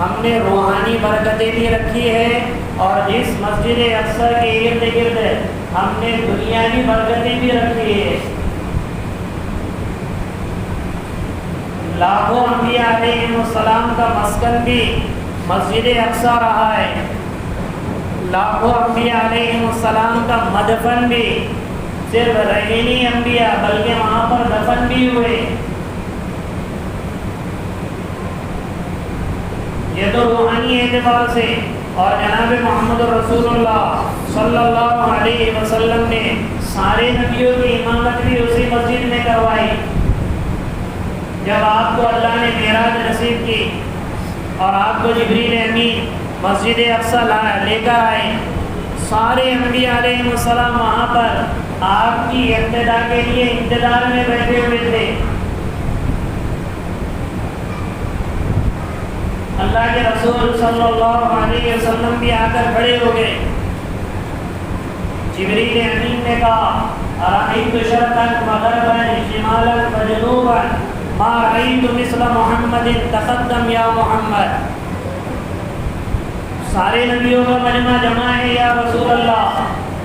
ہم نے روحانی برکتیں بھی رکھی ہے، اور جس مسجد اقصی کے ارد گرد ہم نے دنیاوی برکتیں بھی رکھی ہے۔ لاکھوں انبیاء علیہ السلام کا مسکن بھی مسجد اقصی رہا ہے، لاکھوں انبیاء علیہ السلام کا مدفن بھی صرف رہے نہیں انبیاء بلکہ وہاں پر دفن بھی ہوئے۔ یہ تو روحانی اعتبار سے، اور جناب محمد رسول اللہ صلی اللہ علیہ وسلم نے سارے نبیوں کی امامت بھی اسی مسجد میں کروائی۔ جب آپ کو اللہ نے معراج نصیب کی اور آپ کو جبریل امین مسجد اقصی لے کر آئے، سارے انبیاء علیہ السلام وہاں پر آپ کی اقتدا کے لیے انتظار میں بیٹھے ہوئے تھے۔ اللہ کے رسول صلی اللہ علیہ وسلم بھی آ کر کھڑے ہو گئے۔ جبریل امین نے کہا ارأیت شرقا وغربا شمالا وجنوبا ما رأیت مثل محمد تقدم یا محمد۔ سارے نبیوں کا مجمع جمع ہے یا رسول اللہ،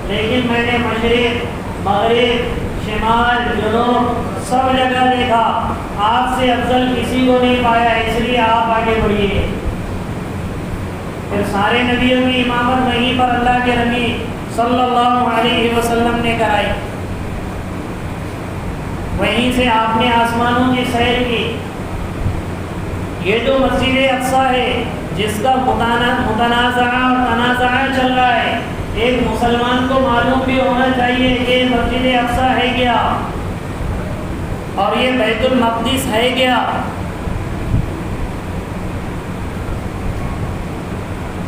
لیکن میں نے مشرق مغرب شمال جنوب سب جگہ دیکھا، آپ سے افضل کسی کو نہیں پایا، اس لیے آپ آگے بڑھیے۔ پھر سارے نبیوں کی امامت وہیں پر اللہ کے نبی صلی اللہ علیہ وسلم نے کرائی، وہیں سے آپ نے آسمانوں کی سیر کی۔ یہ جو مسجد اقصی ہے جس کا متنازع اور تنازع چل رہا ہے، ایک مسلمان کو معلوم بھی ہونا چاہیے کہ مسجد اقصی ہے کیا اور یہ بیت المقدس ہے کیا۔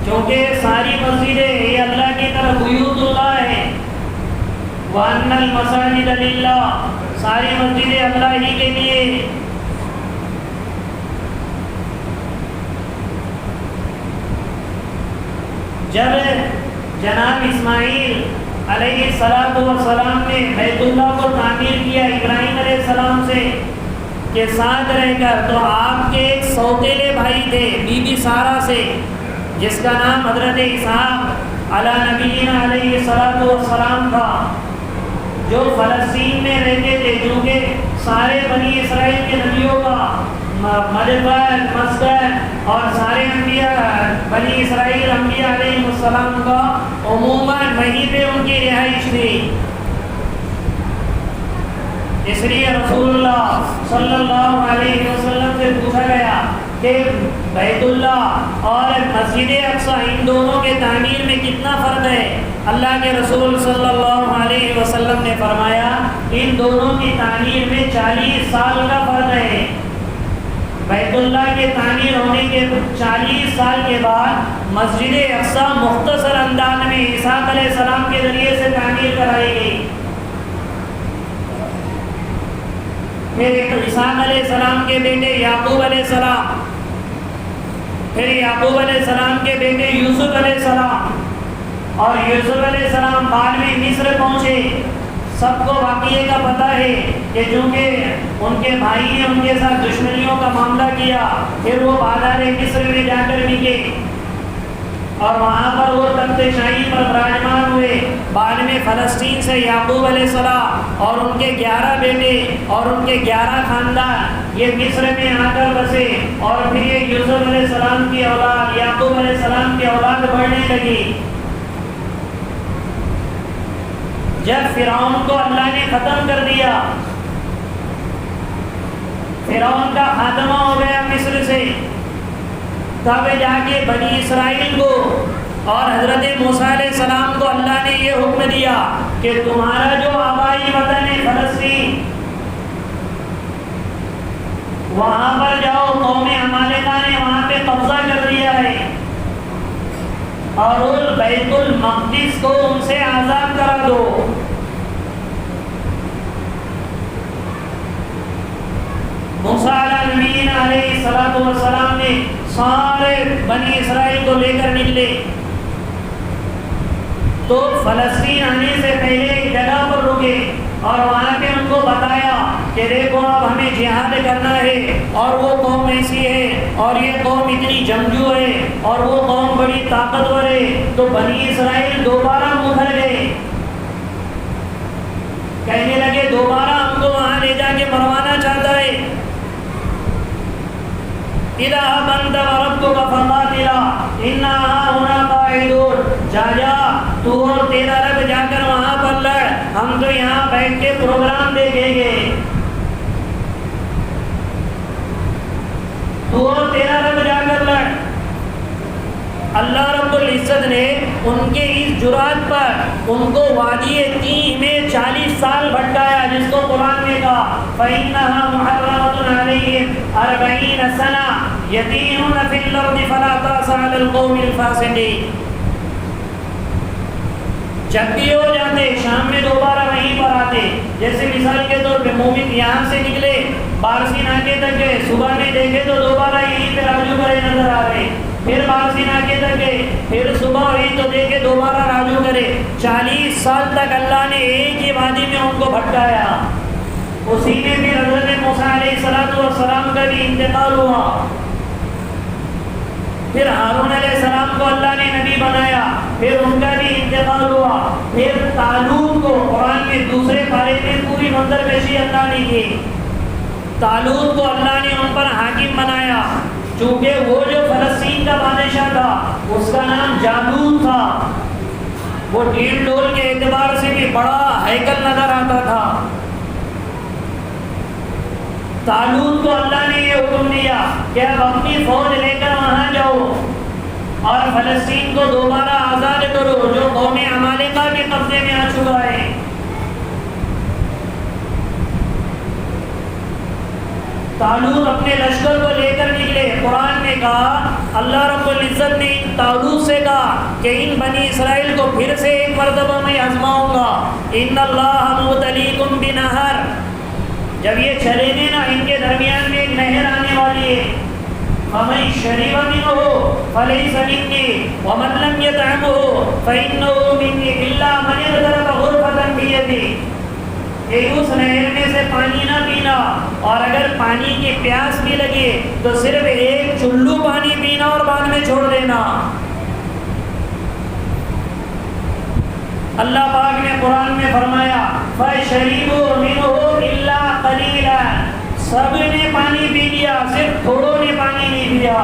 کیونکہ ساری مسجدیں یہ اللہ کی طرف بیوت اللہ ہے، وَأَنَّ الْمَسَاجِدَ لِلَّهِ، ساری مسجدیں اللہ ہی کے لیے۔ جب جناب اسماعیل علیہ السلام نے بیت اللہ کو تعمیر کیا ابراہیم علیہ السلام سے کے ساتھ رہ کر، تو آپ کے ایک سوتیلے بھائی تھے بی بی سارہ سے، جس کا نام حضرت اسحاق علی نبینا علیہ السلام تھا، جو فلسطین میں رہتے تھے، چونکہ سارے بنی اسرائیل کے نبیوں کا مدفن مسکن اور سارے انبیاء بنی اسرائیل انبیاء علیہ السلام کا عموماً وہیں پہ ان کی رہائش تھی۔ اس لیے رسول اللہ صلی اللہ علیہ وسلم سے پوچھا گیا کہ بیت اللہ اور مسجد اقصی ان دونوں کے تعمیر میں کتنا فرق ہے؟ اللہ کے رسول صلی اللہ علیہ وسلم نے فرمایا ان دونوں کی تعمیر میں 40 سال کا فرق ہے۔ بیت اللہ کے تعمیر ہونے کے 40 سال کے بعد مسجد اقصی مختصر انداز میں اسحاق علیہ السلام کے ذریعے سے تعمیر کرائی گئی۔ پھر اسحاق علیہ السلام کے بیٹے یعقوب علیہ السلام، پھر یعقوب علیہ السلام کے بیٹے یوسف علیہ السلام، اور یوسف علیہ السلام بعد میں مصر پہنچے۔ سب کو واقعے کا پتہ ہے کہ چونکہ ان کے بھائی نے ان کے ساتھ دشمنیوں کا معاملہ کیا، پھر وہ بازار مصر میں جا کر بکے اور وہاں پر وہ تخت شاہی پر براجمان ہوئے۔ بعد میں فلسطین سے یعقوب علیہ السلام اور ان کے 11 بیٹے اور ان کے 11 خاندان یہ مصر میں آ کر بسے، اور پھر یہ یوسف علیہ السلام کی اولاد یعقوب علیہ السلام کی اولاد بڑھنے لگی۔ جب فرعون کو اللہ نے ختم کر دیا، فرعون کا خاتمہ ہو گیا مصر سے، تب جا کے بنی اسرائیل کو اور حضرت موسیٰ علیہ السلام کو اللہ نے یہ حکم دیا کہ تمہارا جو آبائی وطن ہے فلسطین، وہاں پر جاؤ، قوم عمالقہ نے وہاں پہ قبضہ کر دیا ہے، اور بیت المقدس کو ان سے آزاد کرا دو۔ موسیٰ علیہ السلام نے سارے بنی اسرائیل کو لے کر نکلے، تو فلسطین آنے سے پہلے ایک جگہ پر رکے اور وہاں پہ ان کو بتایا کہ دیکھو اب ہمیں جہاد کرنا ہے، اور وہ قوم ایسی ہے اور یہ قوم اتنی جنگجو ہے اور وہ قوم بڑی طاقتور ہے، تو بنی اسرائیل دوبارہ مکر گئے، کہنے لگے دوبارہ ہم کو وہاں لے جا کے مروانا چاہتا ہے۔ اذهب انت وربك فقاتلا انا هنا قاعدون، جا تو اور تیرا رب جا کر وہاں پر لڑ، ہم تو یہاں بیٹھ کے پروگرام دیکھیں گے۔ تو اور تیرا رب جا کر لڑ۔ اللہ رب العزت نے ان کے اس جرات پر ان کو وادی تیہ میں 40 سال بھٹکایا، جس کو قرآن نے کہا فَإِنَّهَا مُحَرَّمَةٌ عَلَيْهِمْ 40 سَنَةً يَتِيهُونَ فِي الْأَرْضِ فَلَا تَأْسَ عَلَى الْقَوْمِ الْفَاسِقِينَ۔ جب بھی ہو جاتے شام میں دوبارہ وہیں پر آتے، جیسے مثال کے طور پہ مومن یہاں سے نکلے بارسی ناکے تک گئے، صبح میں دیکھے تو دوبارہ یہیں پہ راجو کرے نظر آ رہے، پھر بارسی ناکے تک گئے، پھر صبح ہوئی تو دیکھے دوبارہ راجو کرے۔ 40 سال تک اللہ نے ایک ہی وادی میں ان کو بھٹکایا۔ اسی میں پھر حضرت موسیٰ علیہ السلام کا بھی انتقال ہوا، پھر ہارون علیہ السلام کو اللہ نے نبی بنایا، پھر ان کا بھی انتقال ہوا، پھر طالوت کو قرآن کے دوسرے پارے میں پوری منظر کشی اللہ نے کی، طالوت کو اللہ نے ان پر حاکم بنایا، چونکہ وہ جو فلسطین کا بادشاہ تھا اس کا نام جالوت تھا، وہ ڈھیل ڈول کے اعتبار سے بھی بڑا ہیکل نظر آتا تھا۔ طالوت کو اللہ نے یہ حکم دیا کہ اب اپنی فوج لے کر وہاں جاؤ اور فلسطین کو دوبارہ آزاد کرو، جو قوم عمالقہ کے قبضے میں آ چکا ہے۔ طالوت اپنے لشکر کو لے کر نکلے، قرآن نے کہا اللہ رب العزت نے طالوت سے کہا کہ ان بنی اسرائیل کو پھر سے ایک مرتبہ میں آزماؤں گا، ان اللہ مبتلیکم بنہر، جب یہ چلے گے نا ان کے درمیان میں ایک نہر آنے والی ہے، فَمَن شَرِبَ مِنْهُ فَلَيْسَ مِنِّي وَمَن لَّمْ يَطْعَمْهُ فَإِنَّهُ مِنِّي إِلَّا مَنِ اغْتَرَفَ غُرْفَةً بِيَدِهِ، کہ اس نہر میں سے پانی نہ پینا، اور اگر پانی کی پیاس بھی لگے تو صرف ایک چلو پانی پینا اور بعد میں چھوڑ دینا۔ اللہ پاک نے قرآن میں فرمایا فَشَرِبُوا مِنْهُ إِلَّا قَلِيلًا، سب نے پانی پی لیا، صرف تھوڑوں نے پانی نہیں پیا،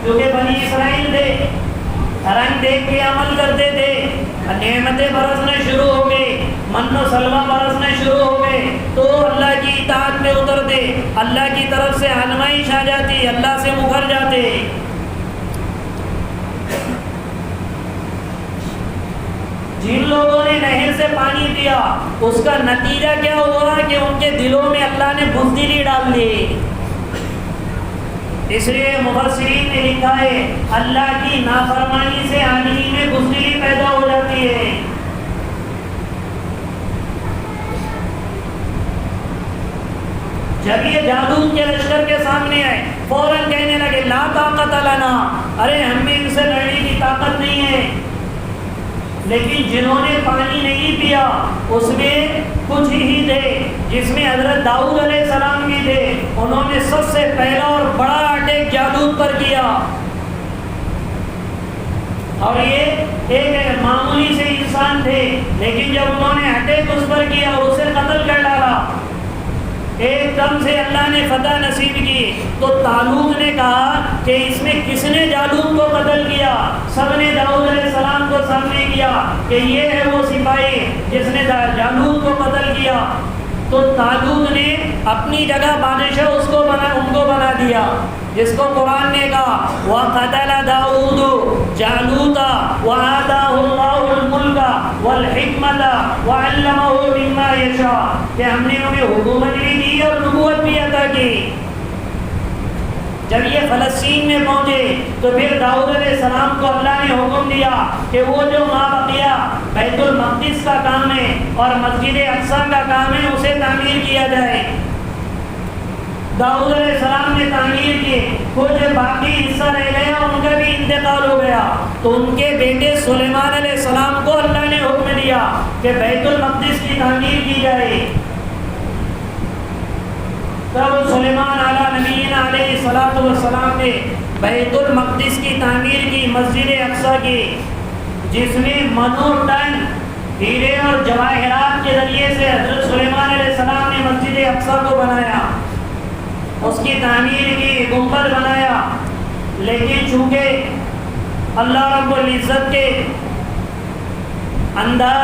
کیونکہ بنی اسرائیل تھے، رنگ دیکھ کے عمل کرتے تھے، نعمتیں برسنے شروع ہو گئی، من و سلوہ برسنے شروع ہو گئے تو اللہ کی اطاعت پہ اترتے، اللہ کی طرف سے آزمائش آ جاتی، اللہ سے مکر جاتے۔ جن لوگوں نے نہر سے پانی پیا اس کا نتیجہ کیا ہوا کہ ان کے دلوں میں اللہ نے بزدلی ڈال دی۔ اس لیے مفسرین نے لکھا ہے اللہ کی نافرمانی سے آدمی میں بزدلی پیدا ہو جاتی ہے۔ جب یہ جالوت کے لشکر کے سامنے آئے فوراً کہنے لگے لا طاقت لنا، ارے ہم میں ان سے لڑنے کی طاقت نہیں ہے۔ لیکن جنہوں نے پانی نہیں پیا اس میں کچھ ہی تھے جس میں حضرت داؤد علیہ السلام بھی تھے، انہوں نے سب سے پہلا اور بڑا اٹیک جالوت پر کیا، اور یہ ایک معمولی سے انسان تھے، لیکن جب انہوں نے اٹیک اس پر کیا اور اسے قتل کر ڈالا، ایک دم سے اللہ نے فتح نصیب کی۔ تو طالوت نے کہا کہ اس میں کس نے جالوت کو قتل کیا؟ سب نے داؤد علیہ السلام کو سامنے کیا کہ یہ ہے وہ سپاہی جس نے جالوت کو قتل کیا۔ تو طالوت نے اپنی جگہ بادشاہ ان کو بنا دیا، جس کو قرآن نے کہا وَقَتَلَ دَاؤُودُ جَالُوتَ وَآتَاهُ اللَّهُ الْمُلْكَ وَالْحِكْمَةَ وَعَلَّمَهُ مِمَّا يَشَاءُ، کہ ہم نے انہیں حکومت بھی دی اور نبوت بھی عطا کی۔ جب یہ فلسطین میں پہنچے تو پھر داؤد علیہ السلام کو اللہ نے حکم دیا کہ وہ جو ما بقیہ بیت المقدس کا کام ہے اور مسجد اقصیٰ کا کام ہے اسے تعمیر کیا جائے۔ داؤد علیہ السلام نے تعمیر کی، کچھ باقی حصہ رہ گیا، ان کا بھی انتقال ہو گیا، تو ان کے بیٹے سلیمان علیہ السلام کو اللہ نے حکم دیا کہ بیت المقدس کی تعمیر کی جائے۔ تب سلیمان علیہ نبینا علیہ الصلوۃ والسلام نے بیت المقدس کی تعمیر کی، مسجد اقصی کی، جس میں منو ٹن ہیرے اور جواہرات کے ذریعے سے حضرت سلیمان علیہ السلام نے مسجد اقصی کو بنایا، اس کی تعمیر کی، گنبد بنایا۔ لیکن چونکہ اللہ رب العزت کے اندر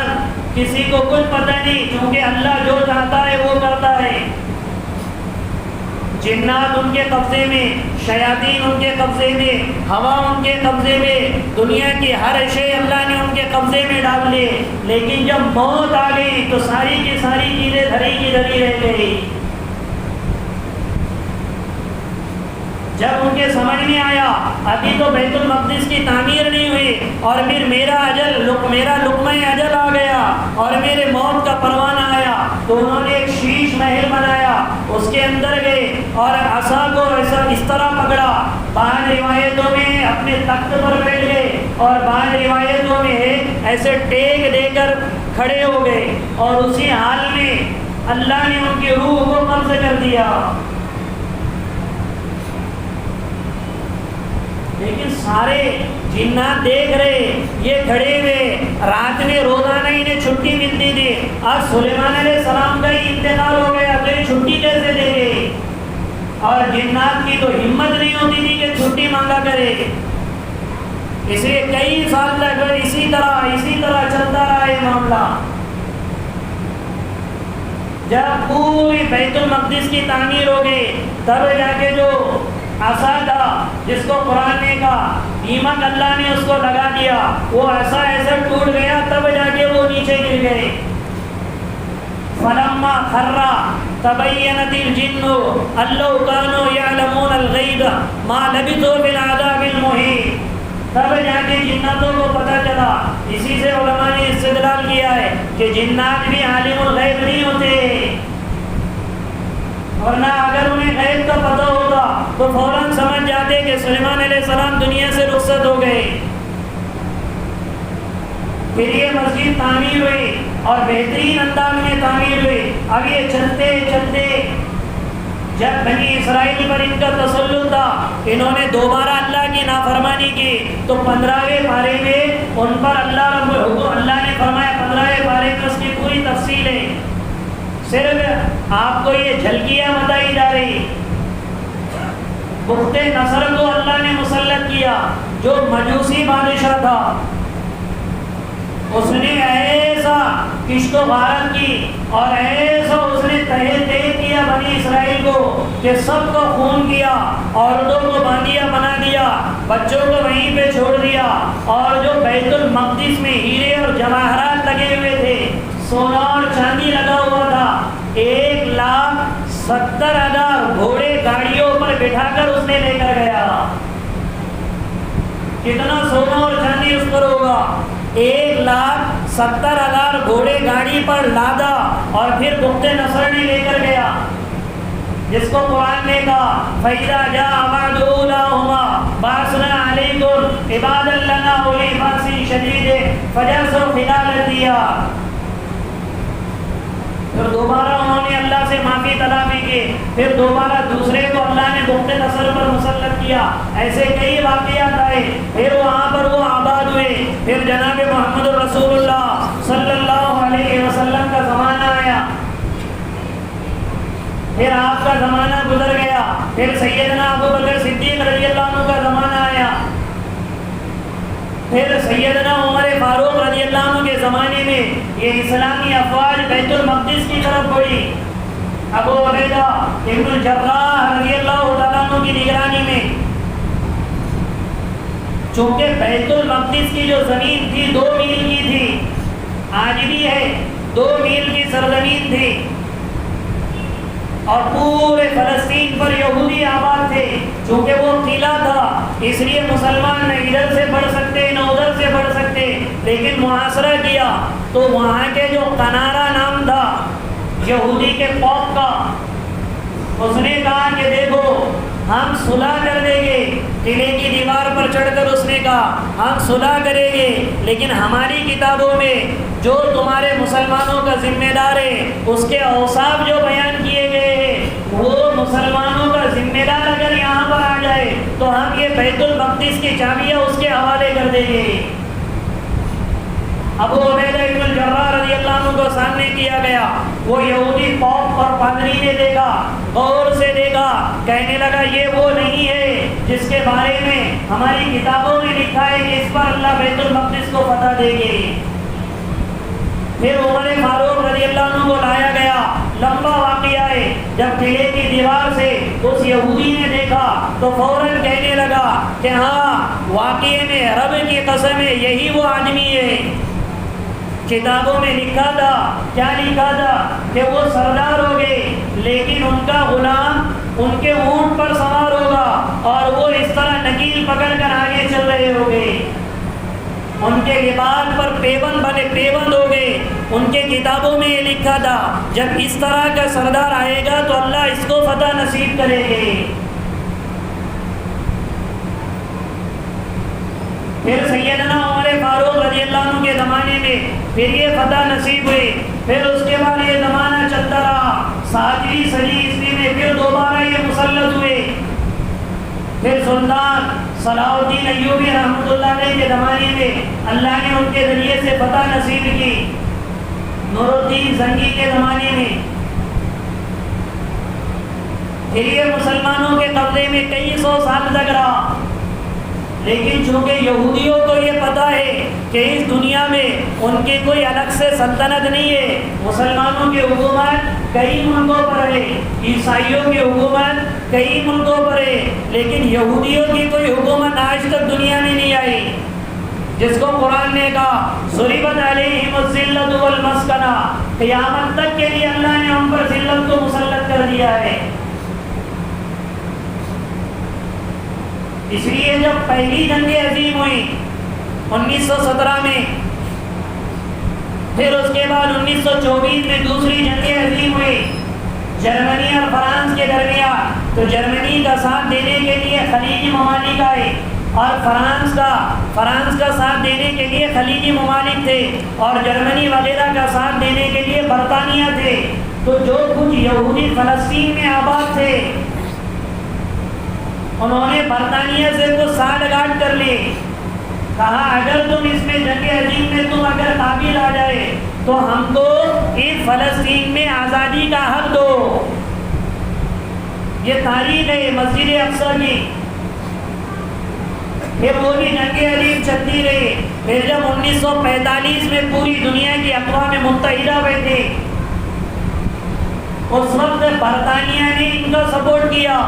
کسی کو کچھ پتہ نہیں، کیونکہ اللہ جو چاہتا ہے وہ کرتا ہے۔ جنات ان کے قبضے میں، شیاطین ان کے قبضے میں، ہوا ان کے قبضے میں، دنیا کی ہر شے اللہ نے ان کے قبضے میں ڈال لی، لیکن جب موت آ گئی تو ساری کی ساری چیزیں دھری کی دھری رہ گئی۔ جب ان کے سمجھ میں آیا ابھی تو بیت المقدس کی تعمیر نہیں ہوئی اور پھر میرا لقمہ اجل آ گیا اور میرے موت کا پروانہ آیا، تو انہوں نے ایک شیش محل بنایا، اس کے اندر گئے اور عصا کو اس طرح پکڑا۔ بعض روایتوں میں اپنے تخت پر بیٹھ گئے اور بعض روایتوں میں ایسے ٹیک دے کر کھڑے ہو گئے، اور اسی حال میں اللہ نے ان کی روح کو قبض کر دیا۔ لیکن سارے جنات دیکھ رہے، یہ کھڑے ہوئے، رات میں روزانہ انہیں چھٹی ملتی تھی، آج سلیمان علیہ السلام کا ہی انتقال ہو گیا تو یہ چھٹی کیسے دے گئے؟ اور جنات کی تو ہمت نہیں ہوتی تھی کہ چھٹی مانگا کرے، اس لیے کئی سال تک اسی طرح چلتا رہا یہ معاملہ۔ جب پوری بیت المقدس کی تعمیر ہو گئی، تب جا کے جو عصا تھا جس کو قرآن نے کہا دیمک اللہ نے اس کو لگا دیا، وہ عصا ایسے ٹوٹ گیا، تب جا کے وہ نیچے گر گئے۔ فلما خر تبینت الجن ان لو كانوا يعلمون الغیب ما لبثوا في العذاب المہین۔ تب جا کے جناتوں کو پتہ چلا، اسی سے علماء نے استدلال کیا ہے کہ جنات بھی عالم الغیب نہیں ہوتے، ورنہ اگر انہیں غیب کا پتہ ہوتا تو فوراً سمجھ جاتے کہ سلیمان علیہ السلام دنیا سے رخصت ہو گئے۔ پھر یہ مسجد تعمیر ہوئی اور بہترین انداز میں تعمیر ہوئی۔ اب یہ چلتے چلتے جب بنی اسرائیل پر ان کا تسلط تھا، انہوں نے دوبارہ اللہ کی نافرمانی کی، تو 15ویں پارے میں ان پر اللہ نے فرمایا، 15ویں پارے میں اس کی پوری تفصیل ہے، صرف آپ کو یہ جھلکیاں بتائی جا رہی۔ بخت نصر کو اللہ نے مسلط کیا، جو مجوسی بادشاہ تھا، اس نے ایسا کشت و غارت کی اور ایسا اس نے تحریک کیا بنی اسرائیل کو کہ سب کو خون کیا، عورتوں کو باندیا بنا دیا، بچوں کو وہیں پہ چھوڑ دیا، اور جو بیت المقدس میں ہیرے اور جواہرات لگے ہوئے تھے، سونا اور چاندی لگا ہوا تھا، 1,70,000 گھوڑے گاڑیوں پر بٹھا کر اس نے لے کر گیا۔ کتنا سونا اور چاندی اس پر ہوگا؟ 1,70,000 گھوڑے گاڑی پر لادا اور پھر بخت نصر نے لے کر گیا، جس کو قرآن نے کہا فَإِذَا جَاءَ وَعْدُ أُولَاهُمَا بَعَثْنَا عَلَيْكُمْ عِبَادًا لَنَا أُولِي بَأْسٍ شَدِيدٍ فَجَاسُوا خِلَالَ الدِّيَارِ۔ پھر دوبارہ انہوں نے اللہ سے معافی طلبی کی، پھر دوبارہ دوسرے کو اللہ نے بخت نصر پر مسلط کیا۔ ایسے کئی واقعات آئے، پھر وہاں پر وہ آباد ہوئے۔ پھر جناب محمد رسول اللہ صلی اللہ علیہ وسلم کا زمانہ آیا، پھر آپ کا زمانہ گزر گیا، پھر سیدنا ابو بکر صدیق رضی اللہ عنہ کا زمانہ آیا، پھر سیدنا عمر فاروق رضی اللہ عنہ کے زمانے میں یہ اسلامی افواج بیت المقدس کی طرف بڑھی، ابو عبیدہ ابن الجراح رضی اللہ تعالیٰ عنہ کی نگرانی میں۔ چونکہ بیت المقدس کی جو زمین تھی 2 میل کی تھی، آج بھی ہے، 2 میل کی سرزمین تھی، اور پورے فلسطین پر یہودی آباد تھے۔ چونکہ وہ قلعہ تھا، اس لیے مسلمان نہ ادھر سے بڑھ سکتے نہ ادھر سے بڑھ سکتے، لیکن محاصرہ کیا تو وہاں کے جو قنارہ نام تھا یہودی کے پوپ کا، اس نے کہا کہ دیکھو ہم صلح کر دیں گے، قلعے کی دیوار پر چڑھ کر اس نے کہا ہم صلح کریں گے، لیکن ہماری کتابوں میں جو تمہارے مسلمانوں کا ذمہ دار ہے اس کے اوصاف جو بیان کیے گئے ہیں وہ مسلمانوں کا ذمہ دار اگر یہاں پر آ جائے تو ہم یہ بیت المقدس کی چابیاں اس کے حوالے کر دیں گے۔ ابو عبیدہ بن الجراح رضی اللہ عنہ کو سامنے کیا گیا، وہ یہودی پوپ اور پادری نے دیکھا، غور سے دیکھا، کہنے لگا یہ وہ نہیں ہے جس کے بارے میں ہماری کتابوں میں لکھا ہے کہ اس پر اللہ بیت المقدس کو فتح دے گے۔ پھر عمر فاروق رضی اللہ عنہ کو لایا گیا، لمبا واقعہ ہے، جب قلعے کی دیوار سے اس یہودی نے دیکھا تو فوراً کہنے لگا کہ ہاں واقعے میں رب کی قسم ہے یہی وہ آدمی ہے۔ کتابوں میں لکھا تھا، کیا لکھا تھا کہ وہ سردار ہو گئے لیکن ان کا غلام ان کے اونٹ پر سوار ہوگا اور وہ اس طرح نکیل پکڑ کر آگے چل رہے ہو گئے، ان کے لباس پر پیبند ہو گئے۔ ان کے کتابوں میں یہ لکھا تھا جب اس طرح کا سردار آئے گا تو اللہ اس کو فتح نصیب کرے گے۔ پھر سیدنا عمر فاروق رضی اللہ عنہ کے زمانے میں پھر یہ فتح نصیب ہوئی۔ پھر اس کے بعد یہ زمانہ چلتا رہا، 7ویں صدی عیسوی میں پھر دوبارہ یہ مسلط ہوئے۔ پھر سلطان صلاح الدین ایوبی رحمۃ اللہ علیہ کے زمانے میں اللہ نے ان کے ذریعے سے فتح نصیب کی۔ نور الدین زنگی کے زمانے میں پھر یہ مسلمانوں کے قبضے میں کئی سو سال تک رہا، لیکن چونکہ یہودیوں کو یہ پتہ ہے کہ اس دنیا میں ان کی کوئی الگ سے سلطنت نہیں ہے، مسلمانوں کی حکومت کئی ملکوں پر ہے، عیسائیوں کی حکومت کئی ملکوں پر ہے، لیکن یہودیوں کی کوئی حکومت آج تک دنیا میں نہیں آئی، جس کو قرآن نے کہا ضربت علیہم الذلۃ والمسکنہ، قیامت تک کے لیے اللہ نے ہم پر ذلت کو مسلط کر دیا ہے۔ اس لیے جب پہلی جنگ عظیم ہوئی 1917 میں، پھر اس کے بعد 1924 میں دوسری جنگ عظیم ہوئی جرمنی اور فرانس کے درمیان، تو جرمنی کا ساتھ دینے کے لیے خلیجی ممالک آئے اور فرانس کا ساتھ دینے کے لیے خلیجی ممالک تھے اور جرمنی وغیرہ کا ساتھ دینے کے لیے برطانیہ تھے۔ تو جو کچھ یہودی فلسطین میں آباد تھے انہوں نے برطانیہ سے کچھ ساٹھ گاٹھ کر لی، کہا اگر تم اس میں جنگ عظیم میں تم اگر قابل آ جائے تو ہم کو اس فلسطین میں آزادی کا حق دو۔ یہ تاریخ ہے مسجد اقصی کی۔ پھر وہ بھی جنگ عظیم چلتی رہی۔ پھر جب 1945 میں پوری دنیا کی اقوام متحدہ بیٹھے، اس وقت برطانیہ نے ان کا سپورٹ کیا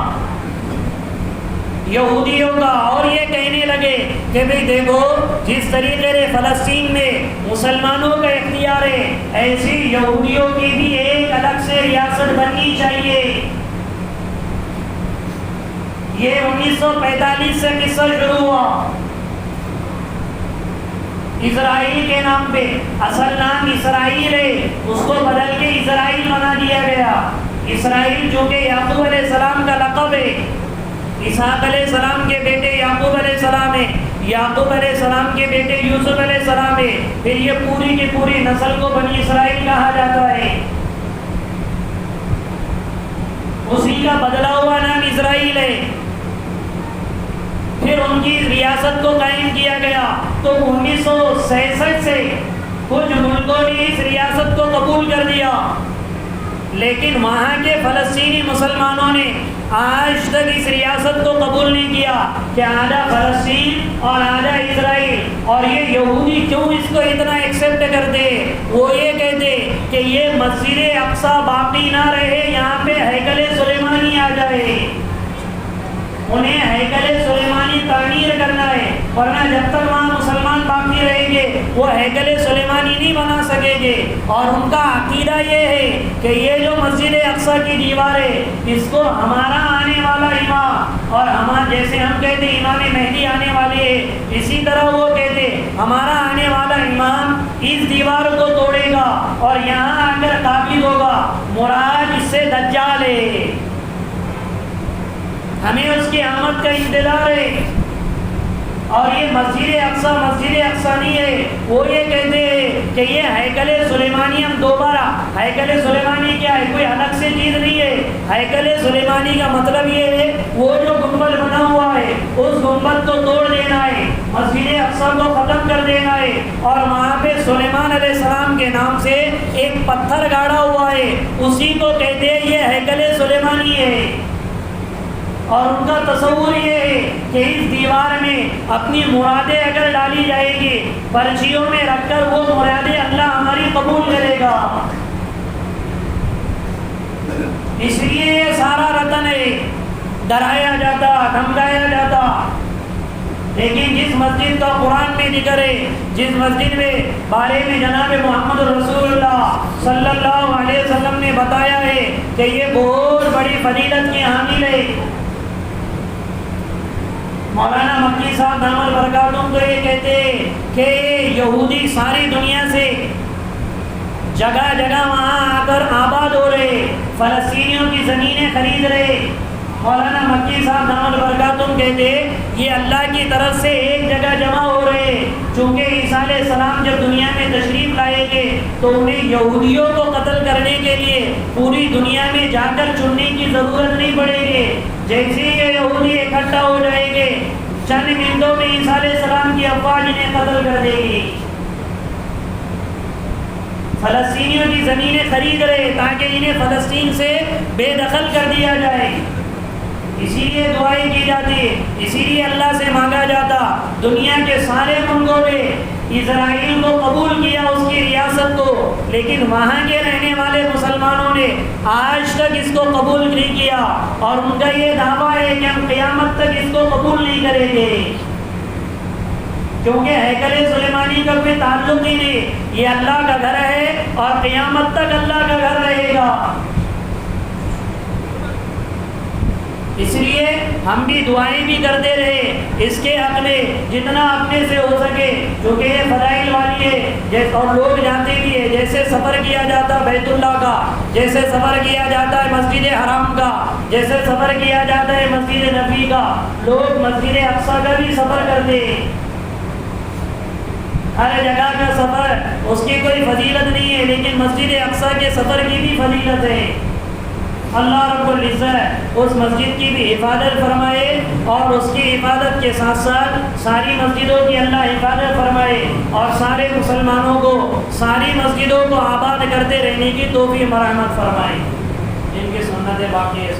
یہودیوں کا، اور یہ کہنے لگے کہ بھئی دیکھو جس طریقے سے فلسطین میں مسلمانوں کا اختیار ہے ایسی یہودیوں کی بھی ایک الگ سے ریاست بننی چاہیے۔ یہ 1945 سے قصہ شروع ہوا۔ اسرائیل کے نام پہ، اصل نام اسرائیل ہے، اس کو بدل کے اسرائیل بنا دیا گیا۔ اسرائیل جو کہ یعقوب علیہ السلام کا لقب ہے، اسحاق علیہ السلام کے بیٹے یعقوب علیہ السلام ہے، یعقوب علیہ السلام کے بیٹے یوسف علیہ السلام ہے، پھر یہ پوری کی پوری نسل کو بنی اسرائیل کہا جاتا ہے۔ اسی کا بدلا ہوا نام اسرائیل ہے۔ پھر ان کی ریاست کو قائم کیا گیا، تو 1966 سے کچھ ملکوں نے اس ریاست کو قبول کر دیا، لیکن وہاں کے فلسطینی مسلمانوں نے آج تک اس ریاست کو قبول نہیں کیا کہ آدھا فلسطین اور آدھا اسرائیل۔ اور یہ یہودی کیوں اس کو اتنا ایکسیپٹ کرتے؟ وہ یہ کہتے کہ یہ مسجد اقصی باقی نہ رہے، یہاں پہ ہیکل سلیمانی آ جائے، انہیں ہیکل سلیمانی تعمیر کرنا ہے، ورنہ جب تک وہاں مسلمان باقی رہیں گے وہ ہیکل سلیمانی نہیں بنا سکیں گے۔ اور ان کا عقیدہ یہ ہے کہ یہ جو مسجد اقصی کی دیوار ہے اس کو ہمارا آنے والا امام، اور جیسے ہم کہتے امام مہدی آنے والے ہیں، اسی طرح وہ کہتے ہمارا آنے والا امام اس دیوار کو توڑے گا اور یہاں آ کر قابض ہوگا، مراد اس سے دجال ہے، ہمیں اس کی آمد کا انتظار ہے۔ اور یہ مسجد اقصی نہیں ہے، وہ یہ کہتے ہیں کہ یہ ہیکل سلیمانی ہم دوبارہ، ہیکل سلیمانی کیا ہے؟ کوئی الگ سے چیز نہیں ہے۔ ہیکل سلیمانی کا مطلب یہ ہے وہ جو گنبد بنا ہوا ہے اس گنبد کو توڑ دینا ہے، مسجد اقصی کو ختم کر دینا ہے، اور وہاں پہ سلیمان علیہ السلام کے نام سے ایک پتھر گاڑا ہوا ہے، اسی کو کہتے ہیں یہ ہیکل سلیمانی ہے۔ اور ان کا تصور یہ ہے کہ اس دیوار میں اپنی مرادیں اگر ڈالی جائے گی، پرچیوں میں رکھ کر وہ مرادیں اللہ ہماری قبول کرے گا۔ اس لیے یہ سارا رتن ہے، ڈرایا جاتا، دھمکایا جاتا۔ لیکن جس مسجد کا قرآن میں ذکر ہے، جس مسجد میں بارے میں جناب محمد رسول اللہ صلی اللہ علیہ وسلم نے بتایا ہے کہ یہ بہت بڑی فضیلت کی حامل ہے، مولانا مکی صاحب دامت برکاتہم تو یہ کہتے ہیں کہ یہودی ساری دنیا سے جگہ جگہ وہاں آ کر آباد ہو رہے، فلسطینیوں کی زمینیں خرید رہے۔ مولانا مکی صاحب دامت برکاتہم کہتے ہیں یہ اللہ کی طرف سے ایک جگہ جمع ہو رہے، چونکہ عیسیٰ علیہ السلام جب دنیا میں تشریف لائیں گے تو انہیں یہودیوں کو قتل کرنے کے لیے پوری دنیا میں جا کر چننے کی ضرورت نہیں پڑے گی۔ جیسے ہی یہ یہودی اکٹھا ہو جائیں گے، چند منٹوں میں عیسیٰ علیہ السلام کی افواج انہیں قتل کر دے گی۔ فلسطینیوں کی زمینیں خرید رہے تاکہ انہیں فلسطین سے بے دخل کر دیا جائے، اسی لیے دعائیں کی جاتی ہے، اسی لیے اللہ سے مانگا جاتا۔ دنیا کے سارے ملکوں نے اسرائیل کو قبول کیا، اس کی ریاست کو، لیکن وہاں کے رہنے والے مسلمانوں نے آج تک اس کو قبول نہیں کیا، اور ان کا یہ دعویٰ ہے کہ ہم قیامت تک اس کو قبول نہیں کریں گے، کیونکہ ہیکل سلیمانی کا کوئی تعلق ہی نہیں، یہ اللہ کا گھر ہے اور قیامت تک اللہ کا گھر رہے گا۔ اس لیے ہم بھی دعائیں بھی کرتے رہے اس کے حق میں جتنا اپنے سے ہو سکے، کیونکہ یہ فضائل والی ہے، اور لوگ جانتے بھی ہے، جیسے سفر کیا جاتا بیت اللہ کا، جیسے سفر کیا جاتا ہے مسجد حرام کا، جیسے سفر کیا جاتا ہے مسجد نبی کا، لوگ مسجد اقصی کا بھی سفر کرتے ہیں۔ ہر جگہ کا سفر اس کی کوئی فضیلت نہیں ہے، لیکن مسجد اقصی کے سفر کی بھی فضیلت ہے۔ اللہ رب العزت اس مسجد کی بھی حفاظت فرمائے، اور اس کی حفاظت کے ساتھ ساتھ ساری مسجدوں کی اللہ حفاظت فرمائے، اور سارے مسلمانوں کو ساری مسجدوں کو آباد کرتے رہنے کی توفیق مرحمت فرمائے، جن کی سنتیں باقی ہے۔